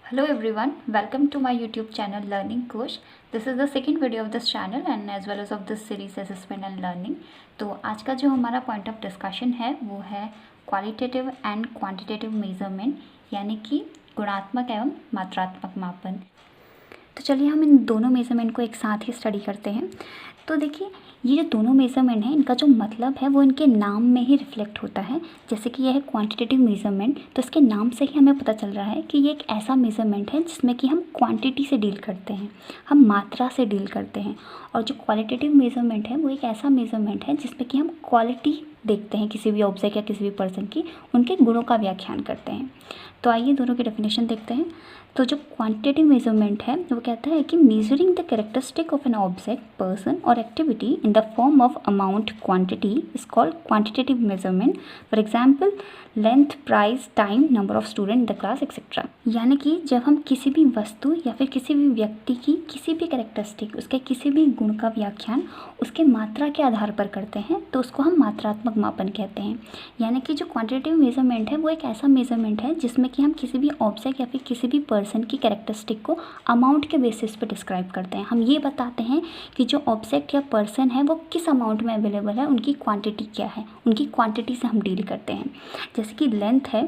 Hello everyone, welcome to my YouTube channel Learning Coach. This is the second video of this channel and as well as of this series Assessment and Learning. तो आज का जो हमारा point of discussion है वो है qualitative and quantitative measurement, यानी कि गुणात्मक एवं मात्रात्मक मापन। तो चलिए हम इन दोनों मेज़रमेंट को एक साथ ही स्टडी करते हैं। तो देखिए, ये जो दोनों मेज़रमेंट हैं इनका जो मतलब है वो इनके नाम में ही रिफ्लेक्ट होता है। जैसे कि यह है क्वांटिटेटिव मेज़रमेंट, तो इसके नाम से ही हमें पता चल रहा है कि ये एक ऐसा मेज़रमेंट है जिसमें कि हम क्वांटिटी से डील करते हैं, हम मात्रा से डील करते हैं। और जो क्वालिटेटिव मेज़रमेंट है वो एक ऐसा मेज़रमेंट है जिसमें कि हम क्वालिटी देखते हैं किसी भी ऑब्जेक्ट या किसी भी पर्सन की, उनके गुणों का व्याख्यान करते हैं। तो आइए दोनों की डेफिनेशन देखते हैं। तो जो क्वांटिटेटिव मेजरमेंट है वो कहता है कि measuring the characteristic of an object, person और activity in the form of amount quantity is called quantitative measurement. For example length, price, time, number of student in the class etcetera. यानी कि जब हम किसी भी वस्तु या फिर किसी भी व्यक्ति की किसी भी कैरेक्टरिस्टिक, उसके किसी भी गुण का व्याख्यान उसके मात्रा के आधार पर करते हैं तो उसको हम मात्रात्मक मापन कहते हैं। यानी कि जो क्वांटिटेटिव मेजरमेंट है वो एक ऐसा मेजरमेंट है जिसमें कि हम किसी भी ऑब्जेक्ट या फिर किसी भी पर्सन की कैरेक्टरिस्टिक को अमाउंट के बेसिस पे डिस्क्राइब करते हैं। हम ये बताते हैं कि जो ऑब्जेक्ट या पर्सन है वो किस अमाउंट में अवेलेबल है, उनकी क्वांटिटी क्या है, उनकी क्वांटिटी से हम डील करते हैं। जैसे कि लेंथ है,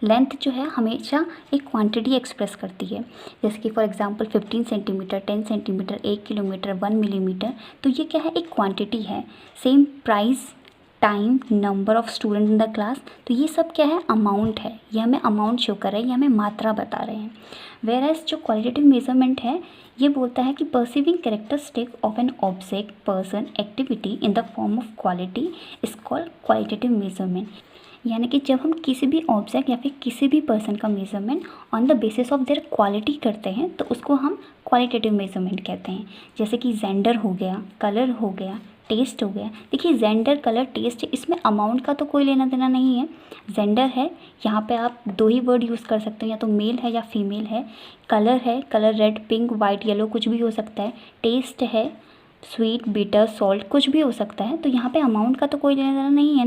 लेंथ जो है हमेशा एक क्वांटिटी एक्सप्रेस करती है। जैसे कि for example 15 centimetre, 10 centimetre, 1 kilometre, 1 millimetre, तो ये क्या है, एक क्वांटिटी है। Same price, time, number of student in the class, तो ये सब क्या है, अमाउंट है। ये हमें अमाउंट शो कर रहे हैं, ये हमें मात्रा बता रहे हैं। वेयर एज जो क्वालिटेटिव मेजरमेंट है ये बोलता है कि perceiving characteristic of an object, person, activity in the form of quality is called qualitative measurement. यानी कि जब हम किसी भी ऑब्जेक्ट या फिर किसी भी पर्सन का measurement on the basis of their quality करते हैं तो उसको हम क्वालिटेटिव मेजरमेंट कहते हैं। जैसे कि जेंडर हो गया, कलर हो गया, टेस्ट हो गया। देखिए जेंडर, कलर, टेस्ट, इसमें अमाउंट का तो कोई लेना देना नहीं है। जेंडर है, यहाँ पे आप दो ही वर्ड यूज़ कर सकते हैं, या तो मेल है या फीमेल है। कलर है, colour red, pink, white, yellow कुछ भी हो सकता है। टेस्ट है, स्वीट, बिटर, सॉल्ट कुछ भी हो सकता है। तो यहाँ पे अमाउंट का तो कोई लेना देना नहीं है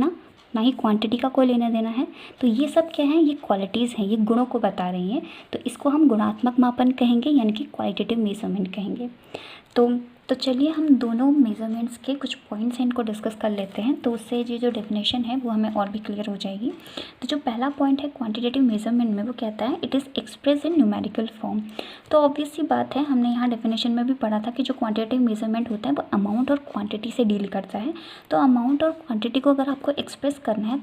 ना ही क्वांटिटी का कोई लेना देना है। तो ये सब क्या है, ये क्वालिटीज़ हैं, ये गुणों को बता रही हैं। तो इसको हम गुणात्मक मापन कहेंगे, यानी कि क्वालिटेटिव मेजरमेंट कहेंगे। तो चलिए हम दोनों मेजरमेंट्स के कुछ पॉइंट्स हैं इनको डिस्कस कर लेते हैं, तो उससे ये जो डेफिनेशन है वो हमें और भी क्लियर हो जाएगी। तो जो पहला पॉइंट है क्वांटिटेटिव मेजरमेंट में, वो कहता है it is express in numerical form. तो ऑब्वियस सी बात है, हमने यहाँ डेफिनेशन में भी पढ़ा था कि जो क्वांटिटेटिव मेजरमेंट होता है वो अमाउंट और क्वांटिटी से डील करता है। तो अमाउंट और क्वांटिटी को अगर आपको एक्सप्रेस करना है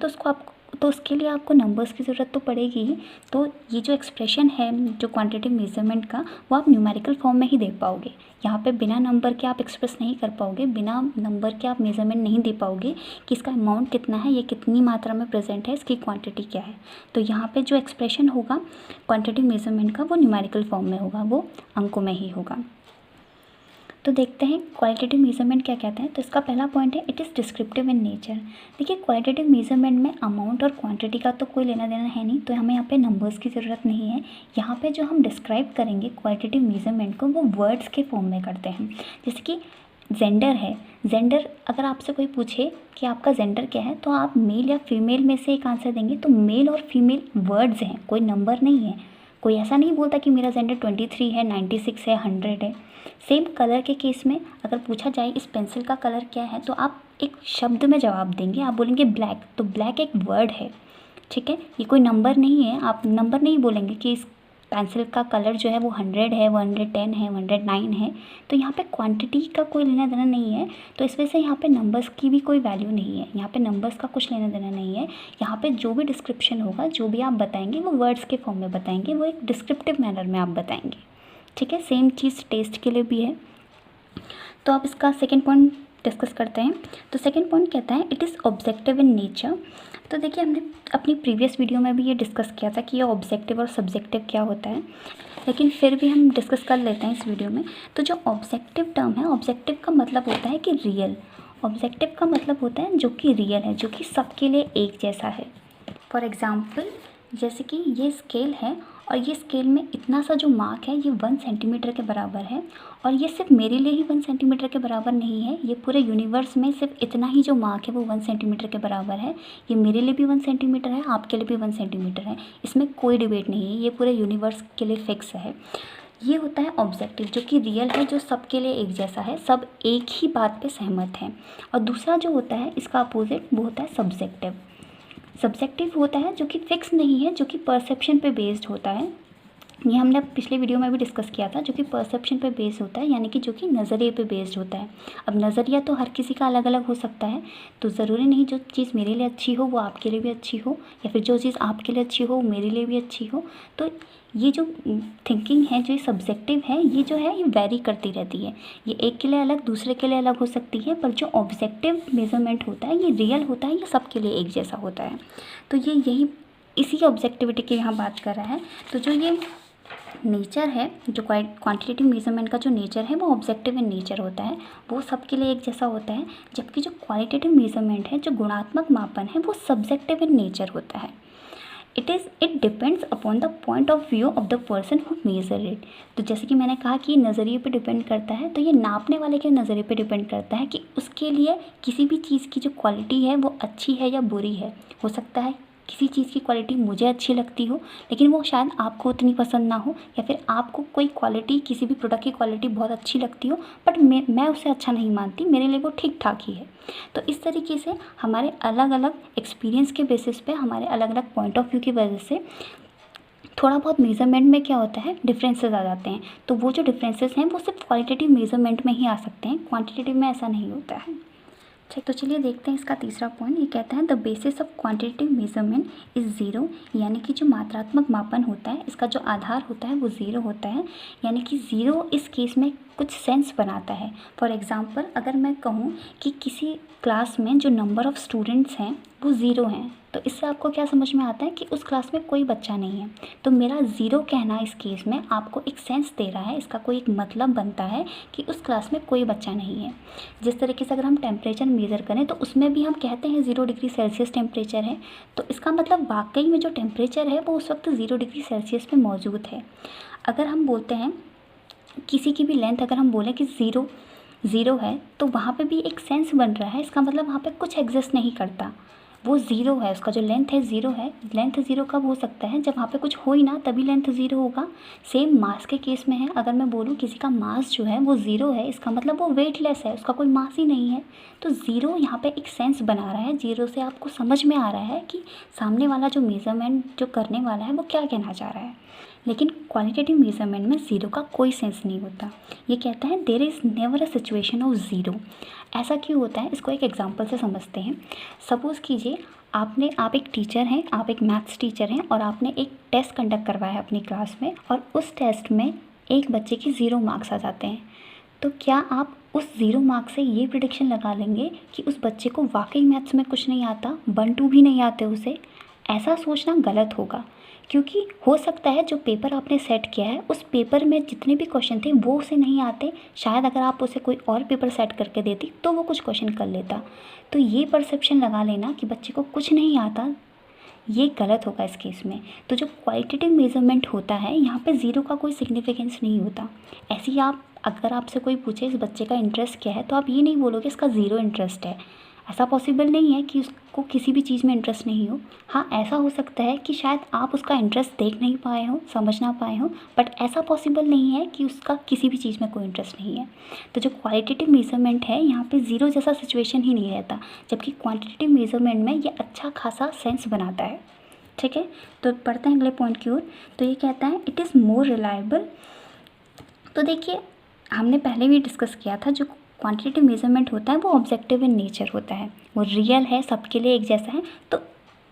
तो उसके लिए आपको नंबर्स की ज़रूरत तो पड़ेगी ही। तो ये जो एक्सप्रेशन है जो क्वांटिटेटिव मेजरमेंट का, वो आप न्यूमेरिकल फॉर्म में ही दे पाओगे। यहाँ पे बिना नंबर के आप एक्सप्रेस नहीं कर पाओगे, बिना नंबर के आप मेजरमेंट नहीं दे पाओगे कि इसका अमाउंट कितना है, ये कितनी मात्रा में प्रेजेंट है, इसकी क्वांटिटी क्या है। तो यहाँ पे जो एक्सप्रेशन होगा क्वांटिटेटिव मेजरमेंट का वो न्यूमेरिकल फॉर्म में होगा, वो अंकों में ही होगा। तो देखते हैं क्वालिटेटिव मेजरमेंट क्या कहते हैं। तो इसका पहला पॉइंट है it is descriptive in nature. देखिए क्वालिटेटिव मेजरमेंट में अमाउंट और क्वांटिटी का तो कोई लेना देना है नहीं, तो हमें यहाँ पे नंबर्स की ज़रूरत नहीं है। यहाँ पे जो हम डिस्क्राइब करेंगे क्वालिटेटिव मेजरमेंट को वो वर्ड्स के फॉर्म में करते हैं। जैसे कि जेंडर है, जेंडर अगर आपसे कोई पूछे कि आपका जेंडर क्या है तो आप मेल या फीमेल में से एक आंसर देंगे। तो मेल और फीमेल वर्ड्स हैं, कोई नंबर नहीं है। कोई ऐसा नहीं बोलता कि मेरा जेंडर 23 है, 96 है, 100 है। सेम कलर के केस में अगर पूछा जाए इस पेंसिल का कलर क्या है तो आप एक शब्द में जवाब देंगे, आप बोलेंगे ब्लैक। तो ब्लैक एक वर्ड है, ठीक है, ये कोई नंबर नहीं है। आप नंबर नहीं बोलेंगे कि इस पेंसिल का कलर जो है वो 100 है, 110 है, 109 है। तो यहाँ पे क्वांटिटी का कोई लेना देना नहीं है, तो इस वजह से यहाँ पे नंबर्स की भी कोई वैल्यू नहीं है। यहाँ पे नंबर्स का कुछ लेना देना नहीं है। यहाँ पे जो भी डिस्क्रिप्शन होगा, जो भी आप बताएंगे वो वर्ड्स के फॉर्म में बताएंगे, वो एक डिस्क्रिप्टिव मैनर में आप बताएंगे, ठीक है। सेम चीज़ टेस्ट के लिए भी है। तो आप इसका सेकेंड पॉइंट डिस्कस करते हैं। तो सेकेंड पॉइंट कहता है it is objective in nature. तो देखिए हमने अपनी प्रीवियस वीडियो में भी ये डिस्कस किया था कि ये ऑब्जेक्टिव और सब्जेक्टिव क्या होता है, लेकिन फिर भी हम डिस्कस कर लेते हैं इस वीडियो में। तो जो ऑब्जेक्टिव टर्म है, ऑब्जेक्टिव का मतलब होता है कि रियल। ऑब्जेक्टिव का मतलब होता है जो कि रियल है, जो कि सबके लिए एक जैसा है। फॉर एग्ज़ाम्पल जैसे कि ये स्केल है और ये स्केल में इतना सा जो मार्क है ये 1 सेंटीमीटर के बराबर है, और ये सिर्फ मेरे लिए ही 1 सेंटीमीटर के बराबर नहीं है, ये पूरे यूनिवर्स में सिर्फ इतना ही जो मार्क है वो 1 सेंटीमीटर के बराबर है। ये मेरे लिए भी 1 सेंटीमीटर है, आपके लिए भी 1 सेंटीमीटर है, इसमें कोई डिबेट नहीं है, ये पूरे यूनिवर्स के लिए फिक्स है। ये होता है ऑब्जेक्टिव, जो कि रियल है, जो सबके लिए एक जैसा है, सब एक ही बात पे सहमत हैं। और दूसरा जो होता है इसका अपोजिट, वो होता है सब्जेक्टिव। सब्जेक्टिव होता है जो कि फिक्स नहीं है, जो कि परसेप्शन पे बेस्ड होता है। ये हमने पिछले वीडियो में भी डिस्कस किया था, जो कि परसेप्शन पे बेस्ड होता है, यानी कि जो कि नज़रिए पे बेस्ड होता है। अब नज़रिया तो हर किसी का अलग अलग हो सकता है, तो ज़रूरी नहीं जो चीज़ मेरे लिए अच्छी हो वो आपके लिए भी अच्छी हो, या फिर जो चीज़ आपके लिए अच्छी हो वो मेरे लिए भी अच्छी हो। तो ये जो थिंकिंग है, जो ये सब्जेक्टिव है, ये जो है ये वेरी करती रहती है। ये एक के लिए अलग, दूसरे के लिए अलग हो सकती है, पर जो ऑब्जेक्टिव मेजरमेंट होता है ये रियल होता है, ये सबके लिए एक जैसा होता है। तो ये यही इसी ऑब्जेक्टिविटी की यहाँ बात कर रहा है। तो जो ये नेचर है, जो क्वांटिटेटिव मेजरमेंट का जो नेचर है वो ऑब्जेक्टिव इन नेचर होता है, वो सबके लिए एक जैसा होता है। जबकि जो क्वालिटेटिव मेजरमेंट है, जो गुणात्मक मापन है, वो सब्जेक्टिव इन नेचर होता है। It depends upon the point of view of the person who measure it. तो जैसे कि मैंने कहा कि ये नज़रिए पे डिपेंड करता है, तो ये नापने वाले के नज़रिए पे डिपेंड करता है कि उसके लिए किसी भी चीज़ की जो क्वालिटी है वो अच्छी है या बुरी है। हो सकता है किसी चीज़ की क्वालिटी मुझे अच्छी लगती हो, लेकिन वो शायद आपको उतनी पसंद ना हो, या फिर आपको कोई क्वालिटी, किसी भी प्रोडक्ट की क्वालिटी बहुत अच्छी लगती हो, बट मैं उसे अच्छा नहीं मानती, मेरे लिए वो ठीक ठाक ही है। तो इस तरीके से हमारे अलग अलग एक्सपीरियंस के बेसिस पे, हमारे अलग अलग पॉइंट ऑफ व्यू की वजह से थोड़ा बहुत मेज़रमेंट में क्या होता है, डिफरेंसेस आ जाते हैं। तो वो जो डिफरेंसेस हैं वो सिर्फ क्वालिटेटिव मेज़रमेंट में ही आ सकते हैं, क्वांटिटेटिव में ऐसा नहीं होता है। ठीक, तो चलिए देखते हैं इसका तीसरा पॉइंट। ये कहता है the basis of quantitative measurement is zero, यानी कि जो मात्रात्मक मापन होता है इसका जो आधार होता है वो ज़ीरो होता है, यानी कि ज़ीरो इस केस में कुछ सेंस बनाता है। फॉर एग्ज़ाम्पल, अगर मैं कहूँ कि किसी क्लास में जो नंबर ऑफ़ स्टूडेंट्स हैं वो ज़ीरो हैं, तो इससे आपको क्या समझ में आता है कि उस क्लास में कोई बच्चा नहीं है। तो मेरा ज़ीरो कहना इस केस में आपको एक सेंस दे रहा है, इसका कोई एक मतलब बनता है कि उस क्लास में कोई बच्चा नहीं है। जिस तरीके से अगर हम टेम्परेचर मेज़र करें तो उसमें भी हम कहते हैं 0 डिग्री सेल्सियस टेम्परेचर है, तो इसका मतलब वाकई में जो टेम्परेचर है वो उस वक्त 0 डिग्री सेल्सियस पे मौजूद है। अगर हम बोलते हैं किसी की भी लेंथ, अगर हम बोलें कि ज़ीरो है, तो वहाँ पे भी एक सेंस बन रहा है, इसका मतलब वहाँ पे कुछ एग्जिस्ट नहीं करता, वो ज़ीरो है, उसका जो लेंथ है ज़ीरो है। लेंथ ज़ीरो कब हो सकता है, जब वहाँ पे कुछ हो ही ना, तभी लेंथ ज़ीरो होगा। सेम मास के केस में है, अगर मैं बोलूँ किसी का मास जो है वो ज़ीरो है, इसका मतलब वो वेटलेस है, उसका कोई मास ही नहीं है। तो ज़ीरो यहाँ पे एक सेंस बना रहा है, ज़ीरो से आपको समझ में आ रहा है कि सामने वाला जो मेज़रमेंट जो करने वाला है वो क्या कहना चाह रहा है। लेकिन क्वालिटेटिव मेज़रमेंट में ज़ीरो का कोई सेंस नहीं होता। ये कहता है there is never a situation of zero. ऐसा क्यों होता है, इसको एक एग्जांपल से समझते हैं। सपोज़ कीजिए आप एक टीचर हैं, आप एक मैथ्स टीचर हैं, और आपने एक टेस्ट कंडक्ट करवाया है अपनी क्लास में, और उस टेस्ट में एक बच्चे की 0 मार्क्स आ जाते हैं। तो क्या आप उस 0 मार्क्स से ये प्रिडिक्शन लगा लेंगे कि उस बच्चे को वाकई मैथ्स में कुछ नहीं आता, 1-2 भी नहीं आते उसे? ऐसा सोचना गलत होगा, क्योंकि हो सकता है जो पेपर आपने सेट किया है उस पेपर में जितने भी क्वेश्चन थे वो उसे नहीं आते, शायद अगर आप उसे कोई और पेपर सेट करके देती तो वो कुछ क्वेश्चन कर लेता। तो ये परसेप्शन लगा लेना कि बच्चे को कुछ नहीं आता, ये गलत होगा इस केस में। तो जो क्वालिटेटिव मेजरमेंट होता है यहाँ पे ज़ीरो का कोई सिग्निफिकेंस नहीं होता। ऐसे ही अगर आपसे कोई पूछे इस बच्चे का इंटरेस्ट क्या है, तो आप ये नहीं बोलोगे इसका ज़ीरो इंटरेस्ट है। ऐसा पॉसिबल नहीं है कि उसको किसी भी चीज़ में इंटरेस्ट नहीं हो। हाँ, ऐसा हो सकता है कि शायद आप उसका इंटरेस्ट देख नहीं पाए हो, समझ ना पाए हो, बट ऐसा पॉसिबल नहीं है कि उसका किसी भी चीज़ में कोई इंटरेस्ट नहीं है। तो जो क्वालिटेटिव मेजरमेंट है यहाँ पे ज़ीरो जैसा सिचुएशन ही नहीं रहता, जबकि क्वांटिटेटिव मेजरमेंट में ये अच्छा खासा सेंस बनाता है। ठीक है, तो पढ़ते हैं अगले पॉइंट की ओर। तो ये कहता है इट इज़ मोर रिलायबल। तो देखिए, हमने पहले भी डिस्कस किया था, जो क्वांटिटेटिव मेजरमेंट होता है वो ऑब्जेक्टिव इन नेचर होता है, वो रियल है, सबके लिए एक जैसा है। तो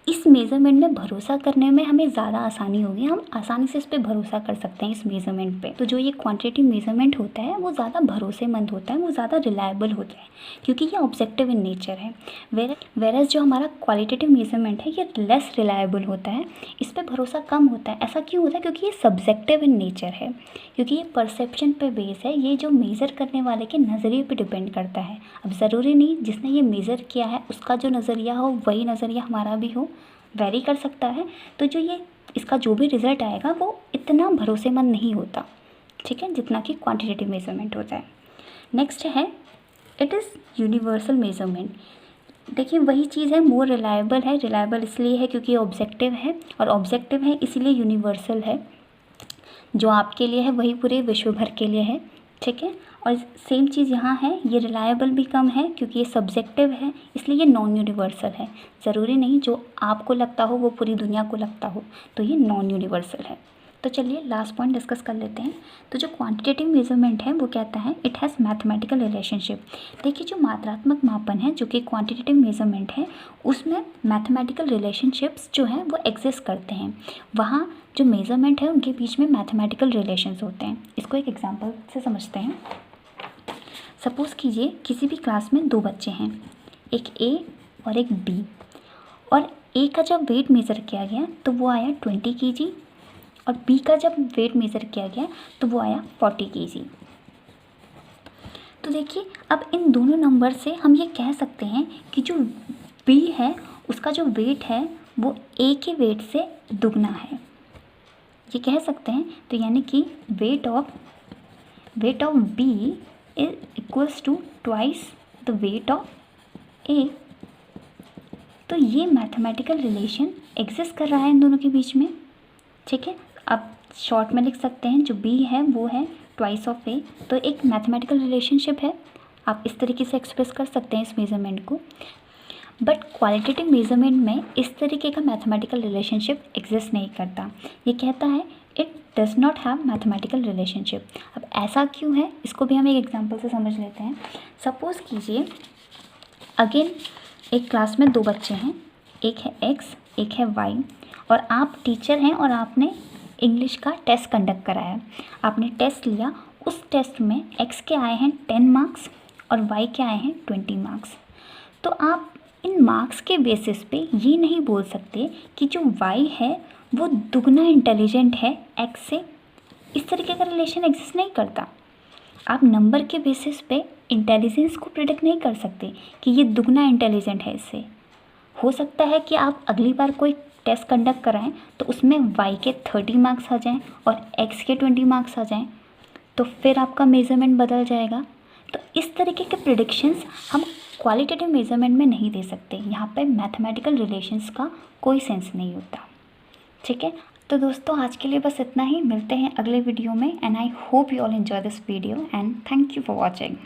इस मेज़रमेंट में भरोसा करने में हमें ज़्यादा आसानी होगी, हम आसानी से इस पर भरोसा कर सकते हैं इस मेज़रमेंट पे। तो जो ये क्वांटिटेटिव मेज़रमेंट होता है वो ज़्यादा भरोसेमंद होता है, वो ज़्यादा रिलायबल होता है, क्योंकि ये ऑब्जेक्टिव इन नेचर है। वेरएज़ जो हमारा क्वालिटेटिव मेज़रमेंट है ये लेस रिलायबल होता है, इस पर भरोसा कम होता है। ऐसा क्यों होता है, क्योंकि ये सब्जेक्टिव इन नेचर है, क्योंकि ये परसेप्शन पे बेस है, ये जो मेज़र करने वाले के नज़रिए पे डिपेंड करता है। अब ज़रूरी नहीं जिसने ये मेज़र किया है उसका जो नज़रिया हो वही नज़रिया हमारा भी हो, वेरी कर सकता है। तो जो ये इसका जो भी रिज़ल्ट आएगा वो इतना भरोसेमंद नहीं होता, ठीक है, जितना कि क्वांटिटेटिव मेजरमेंट होता है। नेक्स्ट है इट इज़ यूनिवर्सल मेजरमेंट। देखिए वही चीज़ है, मोर रिलायबल है। रिलायबल इसलिए है क्योंकि ऑब्जेक्टिव है, और ऑब्जेक्टिव है इसलिए यूनिवर्सल है। जो आपके लिए है वही पूरे विश्व भर के लिए है, ठीक है। और सेम चीज़ यहाँ है, ये रिलायबल भी कम है क्योंकि ये सब्जेक्टिव है, इसलिए ये नॉन यूनिवर्सल है। ज़रूरी नहीं जो आपको लगता हो वो पूरी दुनिया को लगता हो, तो ये नॉन यूनिवर्सल है। तो चलिए लास्ट पॉइंट डिस्कस कर लेते हैं। तो जो क्वांटिटेटिव मेजरमेंट है वो कहता है इट हैज़ मैथमेटिकल रिलेशनशिप। देखिए जो मात्रात्मक मापन है जो कि क्वांटिटेटिव मेजरमेंट है, उसमें मैथमेटिकल रिलेशनशिप्स जो हैं वो एग्जिस्ट करते हैं। वहाँ जो मेजरमेंट है उनके बीच में मैथमेटिकल रिलेशंस होते हैं। इसको एक एग्जांपल से समझते हैं। सपोज़ कीजिए किसी भी क्लास में दो बच्चे हैं, एक ए और एक बी, और ए का जब वेट मेज़र किया गया तो वो आया 20 kg, और बी का जब वेट मेज़र किया गया तो वो आया 40 kg। तो देखिए अब इन दोनों नंबर से हम ये कह सकते हैं कि जो बी है उसका जो वेट है वो ए के वेट से दुगना है, ये कह सकते हैं। तो यानी कि weight of B is equals to twice the weight of A. तो ये मैथमेटिकल रिलेशन एग्जिस्ट कर रहा है इन दोनों के बीच में, ठीक है। अब शॉर्ट में लिख सकते हैं जो बी है वो है ट्वाइस ऑफ ए, तो एक मैथमेटिकल रिलेशनशिप है। आप इस तरीके से एक्सप्रेस कर सकते हैं इस मेजरमेंट को। बट क्वालिटेटिव मेजरमेंट में इस तरीके का मैथमेटिकल रिलेशनशिप एग्जिस्ट नहीं करता। ये कहता है it does not have mathematical relationship. अब ऐसा क्यों है इसको भी हम एक एग्जांपल से समझ लेते हैं। सपोज़ कीजिए अगेन एक क्लास में दो बच्चे हैं, एक है एक्स एक है वाई, और आप टीचर हैं और आपने इंग्लिश का टेस्ट कंडक्ट कराया। आपने टेस्ट लिया, उस टेस्ट में एक्स के आए हैं 10 मार्क्स और वाई के आए हैं 20 मार्क्स। तो आप इन मार्क्स के बेसिस पे ये नहीं बोल सकते कि जो वाई है वो दुगना इंटेलिजेंट है एक्स से। इस तरीके का रिलेशन एग्जिस्ट नहीं करता। आप नंबर के बेसिस पे इंटेलिजेंस को प्रिडिक्ट नहीं कर सकते कि ये दुगना इंटेलिजेंट है इससे। हो सकता है कि आप अगली बार कोई टेस्ट कंडक्ट कराएं तो उसमें वाई के 30 मार्क्स आ जाएं और एक्स के 20 मार्क्स आ जाएं, तो फिर आपका मेज़रमेंट बदल जाएगा। तो इस तरीके के प्रिडिक्शंस हम क्वालिटेटिव मेजरमेंट में नहीं दे सकते। यहाँ पे मैथमेटिकल रिलेशंस का कोई सेंस नहीं होता, ठीक है। तो दोस्तों आज के लिए बस इतना ही। मिलते हैं अगले वीडियो में, and I hope you all enjoy this video and thank you for watching.